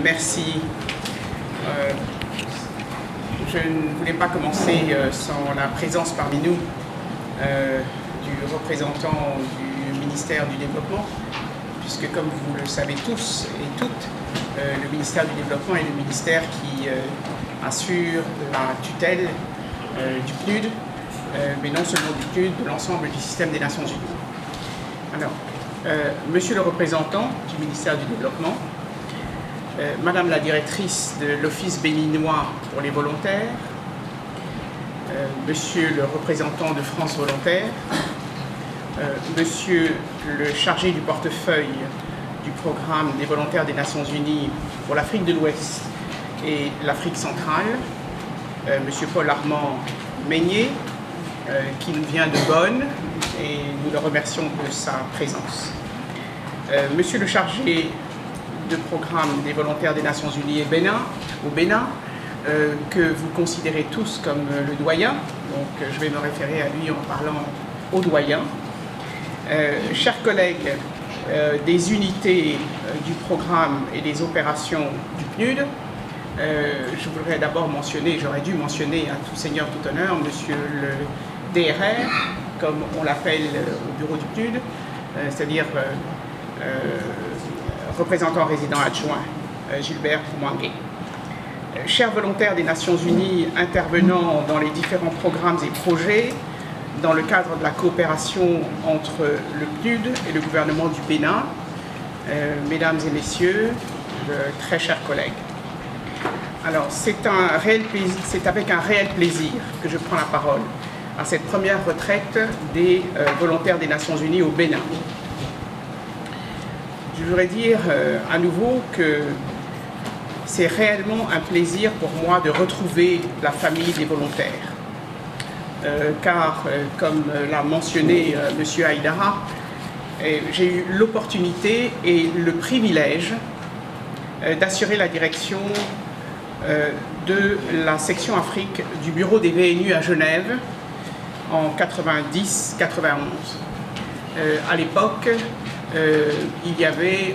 Merci. Je ne voulais pas commencer sans la présence parmi nous du représentant du ministère du Développement, puisque comme vous le savez tous et toutes, le ministère du Développement est le ministère qui assure la tutelle du PNUD, mais non seulement du PNUD, de l'ensemble du système des Nations Unies. Alors, Monsieur le représentant du ministère du Développement, Madame la directrice de l'Office béninois pour les volontaires, Monsieur le représentant de France Volontaire, Monsieur le chargé du portefeuille du programme des volontaires des Nations Unies pour l'Afrique de l'Ouest et l'Afrique centrale, Monsieur Paul Armand Meignet, qui nous vient de Bonn, et nous le remercions de sa présence. Monsieur le chargé de programme des volontaires des Nations Unies au Bénin, que vous considérez tous comme le doyen, donc je vais me référer à lui en parlant au doyen. Chers collègues des unités du programme et des opérations du PNUD, je voudrais d'abord mentionner, j'aurais dû mentionner à tout seigneur, tout honneur, monsieur le DRR, comme on l'appelle au bureau du PNUD, c'est-à-dire représentant résident adjoint Gilbert Mwangué. Chers volontaires des Nations Unies intervenant dans les différents programmes et projets dans le cadre de la coopération entre le PNUD et le gouvernement du Bénin, mesdames et messieurs, très chers collègues. Alors, c'est avec un réel plaisir que je prends la parole à cette première retraite des volontaires des Nations Unies au Bénin. Je voudrais dire à nouveau que c'est réellement un plaisir pour moi de retrouver la famille des volontaires. Car, comme l'a mentionné M. Haïdara, j'ai eu l'opportunité et le privilège d'assurer la direction de la section Afrique du bureau des VNU à Genève en 90-91. À l'époque, il y avait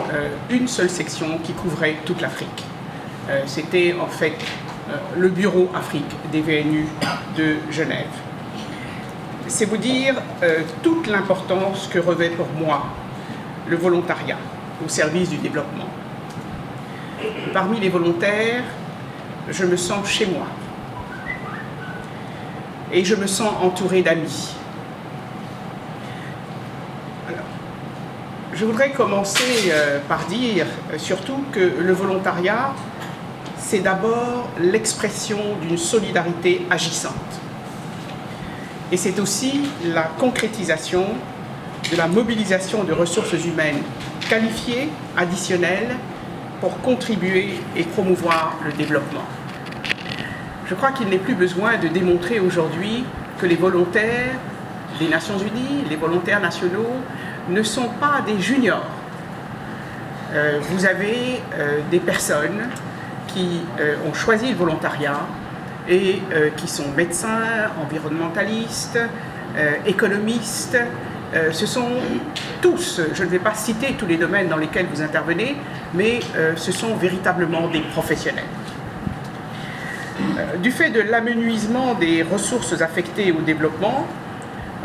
une seule section qui couvrait toute l'Afrique. C'était en fait le bureau Afrique des VNU de Genève. C'est vous dire toute l'importance que revêt pour moi le volontariat au service du développement. Parmi les volontaires, je me sens chez moi et je me sens entouré d'amis. Je voudrais commencer par dire surtout que le volontariat, c'est d'abord l'expression d'une solidarité agissante. Et c'est aussi la concrétisation de la mobilisation de ressources humaines qualifiées, additionnelles, pour contribuer et promouvoir le développement. Je crois qu'il n'est plus besoin de démontrer aujourd'hui que les volontaires des Nations Unies, les volontaires nationaux, ne sont pas des juniors. Vous avez des personnes qui ont choisi le volontariat et qui sont médecins, environnementalistes, économistes. Ce sont tous, je ne vais pas citer tous les domaines dans lesquels vous intervenez, mais ce sont véritablement des professionnels. Du fait de l'amenuisement des ressources affectées au développement,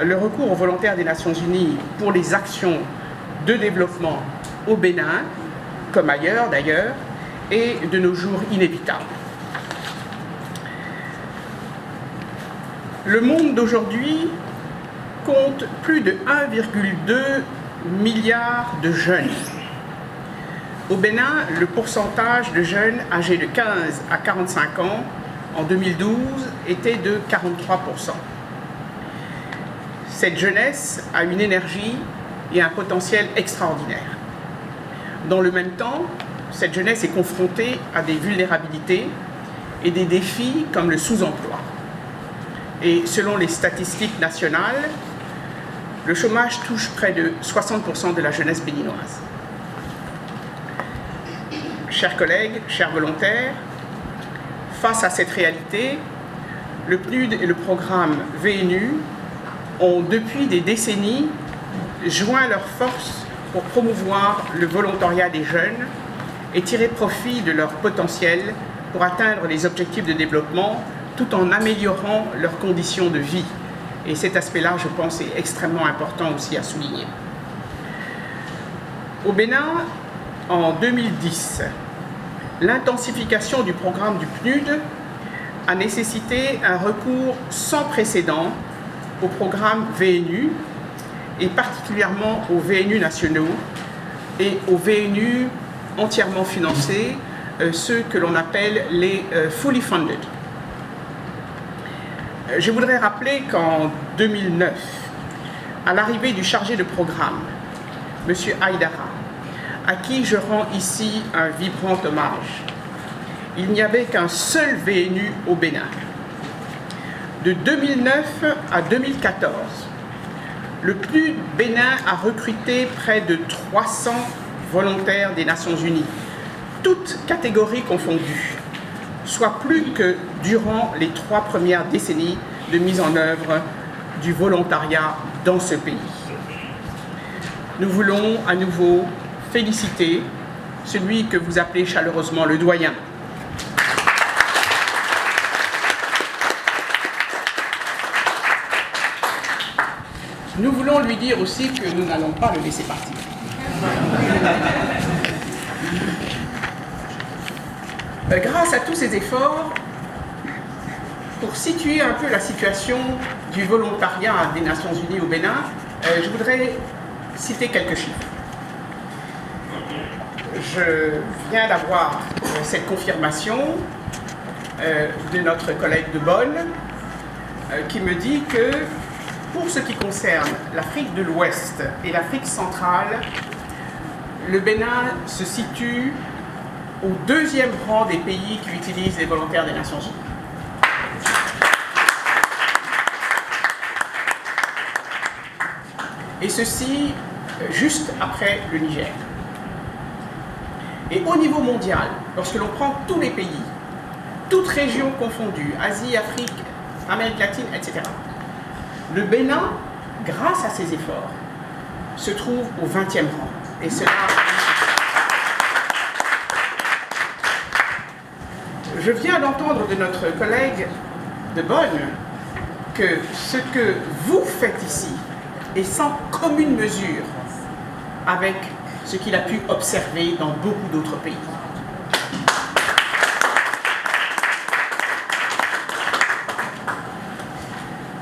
le recours aux volontaires des Nations Unies pour les actions de développement au Bénin, comme ailleurs d'ailleurs, est de nos jours inévitable. Le monde d'aujourd'hui compte plus de 1,2 milliard de jeunes. Au Bénin, le pourcentage de jeunes âgés de 15 à 45 ans en 2012 était de 43%. Cette jeunesse a une énergie et un potentiel extraordinaire. Dans le même temps, cette jeunesse est confrontée à des vulnérabilités et des défis comme le sous-emploi. Et selon les statistiques nationales, le chômage touche près de 60% de la jeunesse béninoise. Chers collègues, chers volontaires, face à cette réalité, le PNUD et le programme VNU ont depuis des décennies joint leurs forces pour promouvoir le volontariat des jeunes et tirer profit de leur potentiel pour atteindre les objectifs de développement tout en améliorant leurs conditions de vie. Et cet aspect-là, je pense, est extrêmement important aussi à souligner. Au Bénin, en 2010, l'intensification du programme du PNUD a nécessité un recours sans précédent au programme VNU, et particulièrement aux VNU nationaux et aux VNU entièrement financés, ceux que l'on appelle les fully funded. Je voudrais rappeler qu'en 2009, à l'arrivée du chargé de programme, M. Haïdara, à qui je rends ici un vibrant hommage, il n'y avait qu'un seul VNU au Bénin. De 2009 à 2014, le PNUD Bénin a recruté près de 300 volontaires des Nations Unies, toutes catégories confondues, soit plus que durant les 3 premières décennies de mise en œuvre du volontariat dans ce pays. Nous voulons à nouveau féliciter celui que vous appelez chaleureusement le doyen. Nous voulons lui dire aussi que nous n'allons pas le laisser partir. Grâce à tous ces efforts, pour situer un peu la situation du volontariat des Nations Unies au Bénin, je voudrais citer quelques chiffres. Je viens d'avoir cette confirmation de notre collègue de Bonn qui me dit que pour ce qui concerne l'Afrique de l'Ouest et l'Afrique centrale, le Bénin se situe au 2e rang des pays qui utilisent les volontaires des Nations Unies. Et ceci juste après le Niger. Et au niveau mondial, lorsque l'on prend tous les pays, toutes régions confondues, Asie, Afrique, Amérique latine, etc., le Bénin, grâce à ses efforts, se trouve au 20e rang. Et cela... Je viens d'entendre de notre collègue de Bonn que ce que vous faites ici est sans commune mesure avec ce qu'il a pu observer dans beaucoup d'autres pays.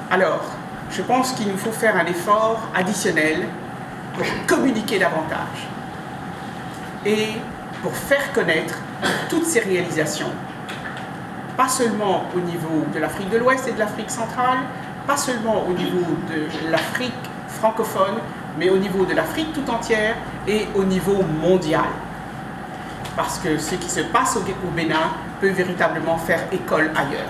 Alors, je pense qu'il nous faut faire un effort additionnel pour communiquer davantage et pour faire connaître toutes ces réalisations, pas seulement au niveau de l'Afrique de l'Ouest et de l'Afrique centrale, pas seulement au niveau de l'Afrique francophone, mais au niveau de l'Afrique tout entière et au niveau mondial. Parce que ce qui se passe au Bénin peut véritablement faire école ailleurs.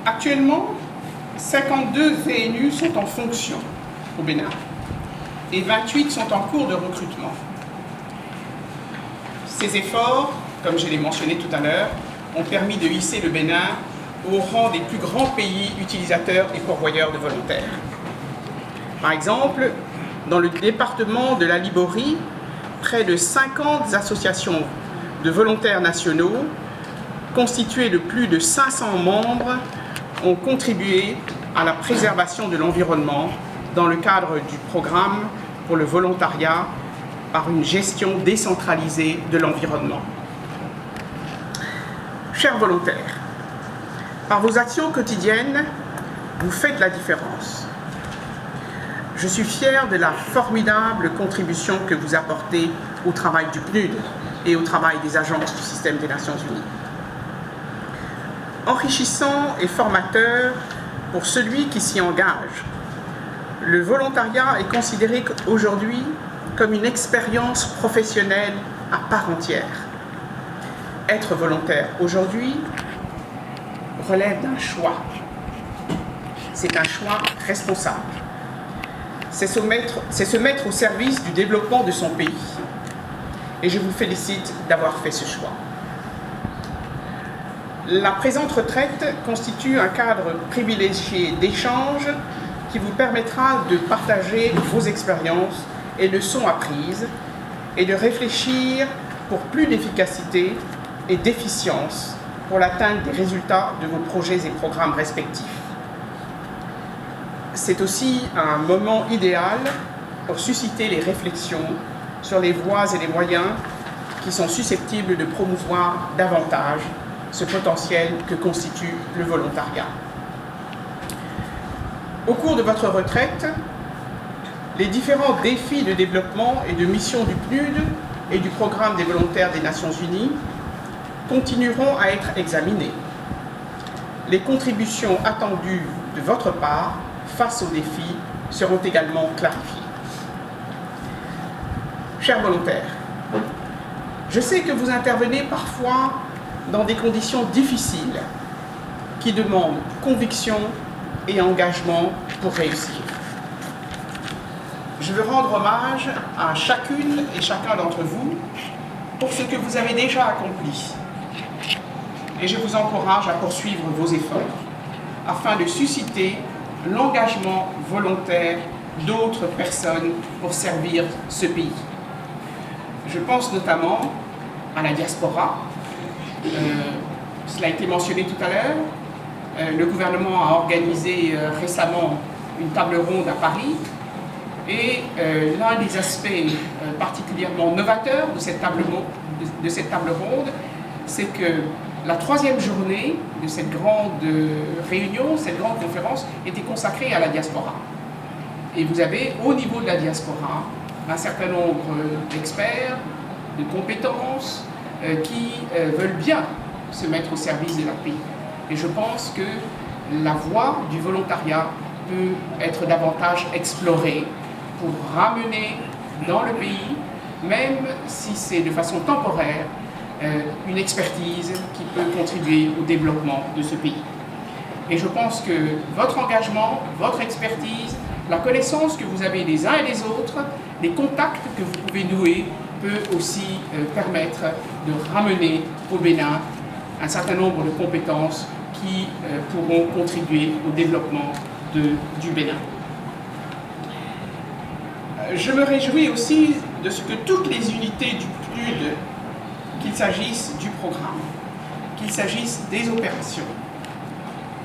Actuellement, 52 VNU sont en fonction au Bénin et 28 sont en cours de recrutement. Ces efforts, comme je l'ai mentionné tout à l'heure, ont permis de hisser le Bénin au rang des plus grands pays utilisateurs et pourvoyeurs de volontaires. Par exemple, dans le département de la Liborie, près de 50 associations de volontaires nationaux, constituées de plus de 500 membres, ont contribué à la préservation de l'environnement dans le cadre du programme pour le volontariat par une gestion décentralisée de l'environnement. Chers volontaires, par vos actions quotidiennes, vous faites la différence. Je suis fier de la formidable contribution que vous apportez au travail du PNUD et au travail des agences du système des Nations Unies. Enrichissant et formateur pour celui qui s'y engage, le volontariat est considéré aujourd'hui comme une expérience professionnelle à part entière. Être volontaire aujourd'hui relève d'un choix. C'est un choix responsable. C'est se mettre au service du développement de son pays. Et je vous félicite d'avoir fait ce choix. La présente retraite constitue un cadre privilégié d'échange qui vous permettra de partager vos expériences et leçons apprises et de réfléchir pour plus d'efficacité et d'efficience pour l'atteinte des résultats de vos projets et programmes respectifs. C'est aussi un moment idéal pour susciter les réflexions sur les voies et les moyens qui sont susceptibles de promouvoir davantage ce potentiel que constitue le volontariat. Au cours de votre retraite, les différents défis de développement et de mission du PNUD et du Programme des volontaires des Nations Unies continueront à être examinés. Les contributions attendues de votre part face aux défis seront également clarifiées. Chers volontaires, je sais que vous intervenez parfois dans des conditions difficiles qui demandent conviction et engagement pour réussir. Je veux rendre hommage à chacune et chacun d'entre vous pour ce que vous avez déjà accompli. Et je vous encourage à poursuivre vos efforts afin de susciter l'engagement volontaire d'autres personnes pour servir ce pays. Je pense notamment à la diaspora. Cela a été mentionné tout à l'heure. Le gouvernement a organisé récemment une table ronde à Paris. Et l'un des aspects particulièrement novateurs de cette table ronde, c'est que la troisième journée de cette grande réunion, cette grande conférence, était consacrée à la diaspora. Et vous avez, au niveau de la diaspora, un certain nombre d'experts, de compétences, qui veulent bien se mettre au service de leur pays. Et je pense que la voie du volontariat peut être davantage explorée pour ramener dans le pays, même si c'est de façon temporaire, une expertise qui peut contribuer au développement de ce pays. Et je pense que votre engagement, votre expertise, la connaissance que vous avez des uns et des autres, les contacts que vous pouvez nouer, peut aussi permettre de ramener au Bénin un certain nombre de compétences qui pourront contribuer au développement du Bénin. Je me réjouis aussi de ce que toutes les unités du PNUD, qu'il s'agisse du programme, qu'il s'agisse des opérations,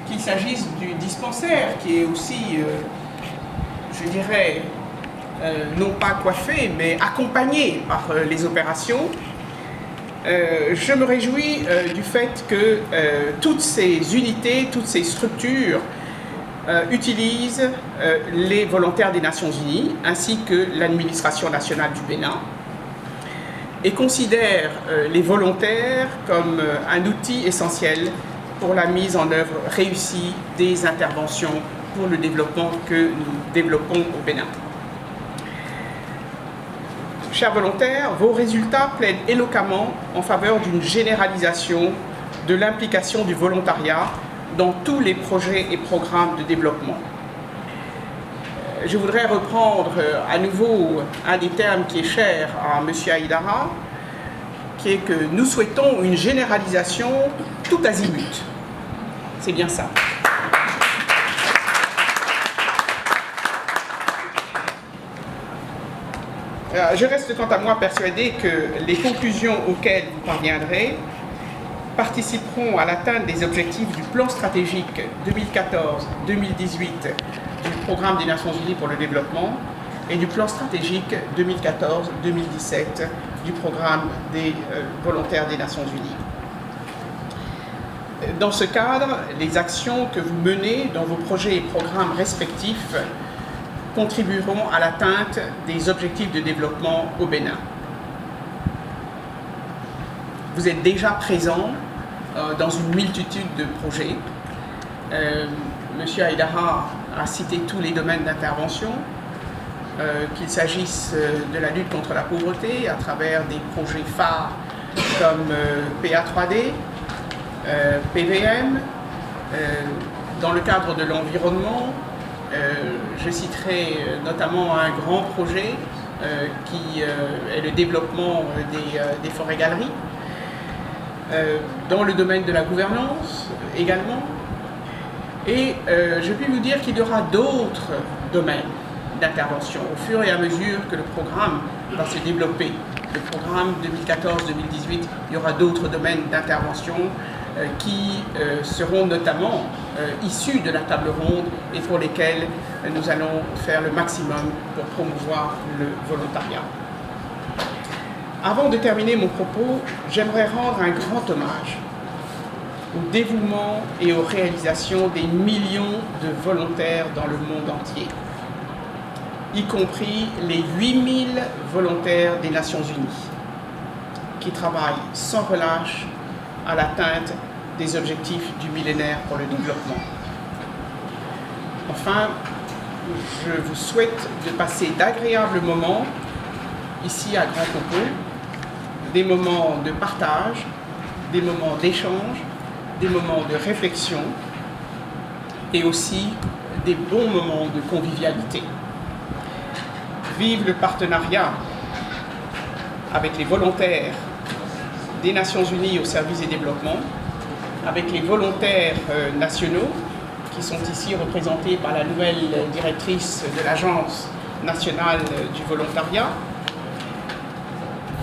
qu'il s'agisse du dispensaire qui est aussi, je dirais, non pas coiffé, mais accompagné par les opérations, je me réjouis du fait que toutes ces unités, toutes ces structures utilisent les volontaires des Nations Unies ainsi que l'administration nationale du Bénin et considèrent les volontaires comme un outil essentiel pour la mise en œuvre réussie des interventions pour le développement que nous développons au Bénin. Chers volontaires, vos résultats plaident éloquemment en faveur d'une généralisation de l'implication du volontariat dans tous les projets et programmes de développement. Je voudrais reprendre à nouveau un des termes qui est cher à M. Aïdara, qui est que nous souhaitons une généralisation tout azimut. C'est bien ça. Je reste quant à moi persuadé que les conclusions auxquelles vous parviendrez participeront à l'atteinte des objectifs du plan stratégique 2014-2018 du Programme des Nations Unies pour le développement et du plan stratégique 2014-2017 du Programme des volontaires des Nations Unies. Dans ce cadre, les actions que vous menez dans vos projets et programmes respectifs contribueront à l'atteinte des objectifs de développement au Bénin. Vous êtes déjà présent dans une multitude de projets. Monsieur Aïdara a cité tous les domaines d'intervention, qu'il s'agisse de la lutte contre la pauvreté à travers des projets phares comme PA3D, PVM, dans le cadre de l'environnement. Je citerai notamment un grand projet qui est le développement des forêts-galeries. dans le domaine de la gouvernance également. Et je puis vous dire qu'il y aura d'autres domaines d'intervention au fur et à mesure que le programme va se développer. Le programme 2014-2018, il y aura d'autres domaines d'intervention qui seront notamment issus de la table ronde et pour lesquels nous allons faire le maximum pour promouvoir le volontariat. Avant de terminer mon propos, j'aimerais rendre un grand hommage au dévouement et aux réalisations des millions de volontaires dans le monde entier, y compris les 8000 volontaires des Nations Unies, qui travaillent sans relâche à l'atteinte des objectifs du millénaire pour le développement. Enfin, je vous souhaite de passer d'agréables moments ici à Grand Coco, des moments de partage, des moments d'échange, des moments de réflexion et aussi des bons moments de convivialité. Vive le partenariat avec les volontaires des Nations Unies au service du développement, avec les volontaires nationaux qui sont ici représentés par la nouvelle directrice de l'Agence nationale du volontariat.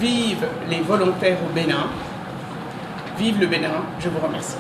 Vive les volontaires au Bénin. Vive le Bénin. Je vous remercie.